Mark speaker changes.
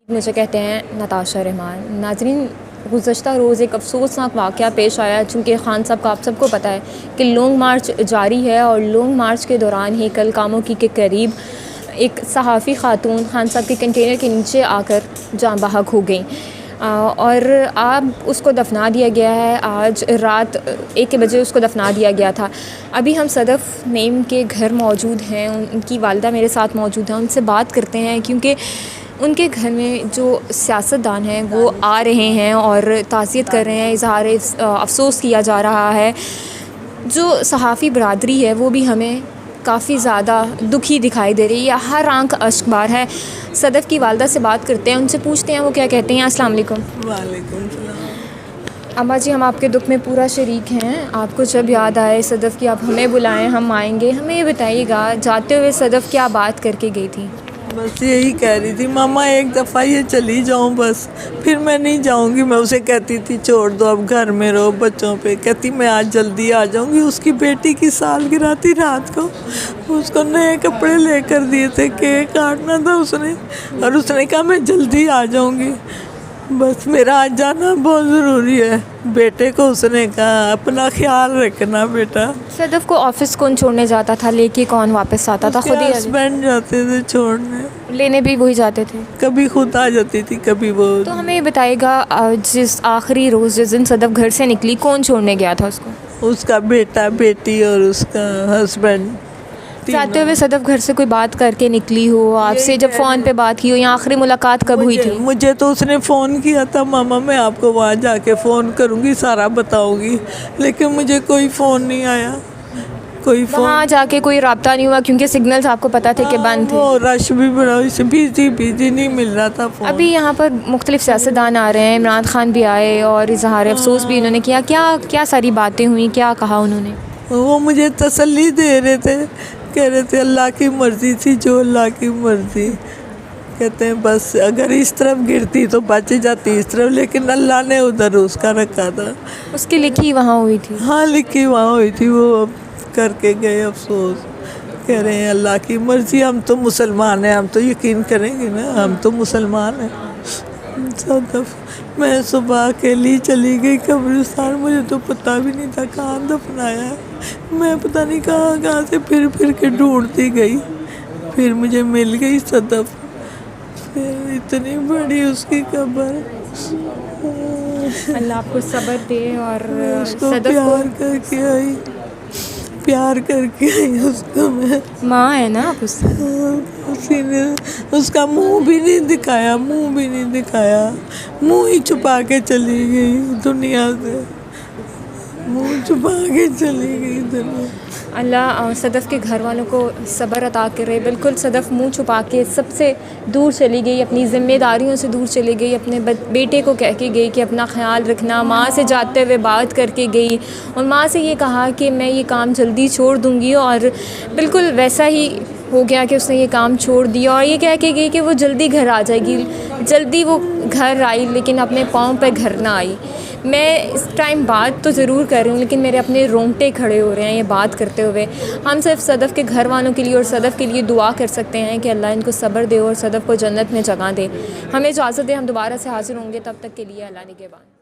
Speaker 1: مجھے کہتے ہیں نتاشا رحمان۔ ناظرین، گزشتہ روز ایک افسوسناک واقعہ پیش آیا، چونکہ خان صاحب کا آپ سب کو پتہ ہے کہ لانگ مارچ جاری ہے، اور لانگ مارچ کے دوران ہی کل کاموکی کے قریب ایک صحافی خاتون خان صاحب کے کنٹینر کے نیچے آ کر جاں بحق ہو گئیں، اور اب اس کو دفنا دیا گیا ہے۔ آج رات 1 بجے اس کو دفنا دیا گیا تھا۔ ابھی ہم صدف نعیم کے گھر موجود ہیں، ان کی والدہ میرے ساتھ موجود ہیں، ان سے بات کرتے ہیں، کیونکہ ان کے گھر میں جو سیاستدان ہیں وہ آ رہے ہیں اور تعزیت کر رہے ہیں، اظہار افسوس کیا جا رہا ہے۔ جو صحافی برادری ہے وہ بھی ہمیں کافی زیادہ دکھی دکھائی دے رہی ہے، ہر آنکھ اشک بار ہے۔ صدف کی والدہ سے بات کرتے ہیں، ان سے پوچھتے ہیں وہ کیا کہتے ہیں۔ السلام علیکم۔
Speaker 2: وعلیکم السلام۔
Speaker 1: اماں جی، ہم آپ کے دکھ میں پورا شریک ہیں۔ آپ کو جب یاد آئے صدف کی، آپ ہمیں بلائیں، ہم آئیں گے۔ ہمیں یہ بتائیے گا، جاتے ہوئے صدف کیا بات کر کے گئی تھی؟
Speaker 2: بس یہی کہہ رہی تھی، ماما ایک دفعہ یہ چلی جاؤں بس، پھر میں نہیں جاؤں گی۔ میں اسے کہتی تھی چھوڑ دو، اب گھر میں رہو بچوں پہ۔ کہتی میں آج جلدی آ جاؤں گی۔ اس کی بیٹی کی سالگرہ تھی رات کو، اس کو نئے کپڑے لے کر دیے تھے، کیک کاٹنا تھا اس نے، اور اس نے کہا میں جلدی آ جاؤں گی۔ بس میرا آج جانا بہت ضروری ہے۔ بیٹے کو اس نے کہا اپنا خیال رکھنا بیٹا۔
Speaker 1: صدف کو آفس کون چھوڑنے جاتا تھا؟ لے کے کون واپس آتا تھا؟ خود ہی
Speaker 2: ہسبینڈ جاتے تھے چھوڑنے،
Speaker 1: لینے بھی وہی جاتے تھے؟
Speaker 2: کبھی خود آ جاتی تھی، کبھی وہ۔
Speaker 1: تو ہمیں یہ بتائے گا، جس آخری روز جس دن صدف گھر سے نکلی، کون چھوڑنے گیا تھا اس کو؟
Speaker 2: اس کا بیٹا، بیٹی اور اس کا ہسبینڈ۔
Speaker 1: جاتے ہوئے صدف گھر سے کوئی بات کر کے نکلی ہو آپ سے؟ جب فون پہ بات کی ہو، یا آخری ملاقات کب ہوئی تھی؟
Speaker 2: مجھے تو اس نے فون کیا تھا، ماما میں آپ کو وہاں جا کے فون کروں گی، سارا بتاؤں گی، لیکن مجھے کوئی فون نہیں آیا، کوئی فون۔
Speaker 1: وہاں جا کے کوئی رابطہ نہیں ہوا کیونکہ سگنلز آپ کو پتہ تھے کہ بند تھے؟
Speaker 2: وہ رش بھی بڑا، بزی نہیں مل رہا تھا فون۔
Speaker 1: ابھی یہاں پر مختلف سیاستدان آ رہے ہیں، عمران خان بھی آئے اور اظہار افسوس بھی انہوں نے کیا۔ کیا ساری باتیں ہوئیں، کیا کہا انہوں نے؟
Speaker 2: وہ مجھے تسلی دے رہے تھے، کہہ رہے تھے اللہ کی مرضی تھی، جو اللہ کی مرضی، کہتے ہیں بس اگر اس طرف گرتی تو بچ جاتی اس طرف، لیکن اللہ نے ادھر اس کا رکھا تھا۔
Speaker 1: اس کی لکھی وہاں ہوئی تھی؟
Speaker 2: ہاں لکھی وہاں ہوئی تھی، وہ کر کے گئے افسوس۔ کہہ رہے ہیں اللہ کی مرضی، ہم تو مسلمان ہیں، ہم تو یقین کریں گے نا، ہم تو مسلمان ہیں۔ میں صبح اکیلی چلی گئی قبرستان، مجھے تو پتہ بھی نہیں تھا کہاں دفنایا ہے۔ میں پتہ نہیں کہاں سے پھر کے ڈھونڈتی گئی، پھر مجھے مل گئی صدف، پھر اتنی بڑی اس کی قبر۔
Speaker 1: اللہ آپ کو صبر دے۔ اور
Speaker 2: اس کو
Speaker 1: صدف
Speaker 2: پیار کر کے آئی، پیار کر کے آئی اس کو میں۔
Speaker 1: ماں ہے نا آپ اس سے؟
Speaker 2: اسی نے اس کا منہ بھی نہیں دکھایا، منہ بھی نہیں دکھایا، منہ ہی چھپا کے چلی گئی دنیا سے، منہ چھپا کے چلی گئی دنیا۔
Speaker 1: اللہ صدف کے گھر والوں کو صبر عطا کرے۔ بالکل صدف منہ چھپا کے سب سے دور چلی گئی، اپنی ذمہ داریوں سے دور چلی گئی، اپنے بیٹے کو کہہ کے گئی کہ اپنا خیال رکھنا، ماں سے جاتے ہوئے بات کر کے گئی، اور ماں سے یہ کہا کہ میں یہ کام جلدی چھوڑ دوں گی، اور بالکل ویسا ہی ہو گیا کہ اس نے یہ کام چھوڑ دیا، اور یہ کہہ کے گئی کہ وہ جلدی گھر آ جائے گی۔ جلدی وہ گھر آئی، لیکن اپنے پاؤں پہ گھر نہ آئی۔ میں اس ٹائم بات تو ضرور کر رہی ہوں، لیکن میرے اپنے رونگٹے کھڑے ہو رہے ہیں یہ بات کرتے ہوئے۔ ہم صرف صدف کے گھر والوں کے لیے اور صدف کے لیے دعا کر سکتے ہیں کہ اللہ ان کو صبر دے اور صدف کو جنت میں جگہ دے۔ ہمیں اجازت دے، ہم دوبارہ سے حاضر ہوں گے، تب تک کے لیے اللہ نگہبان۔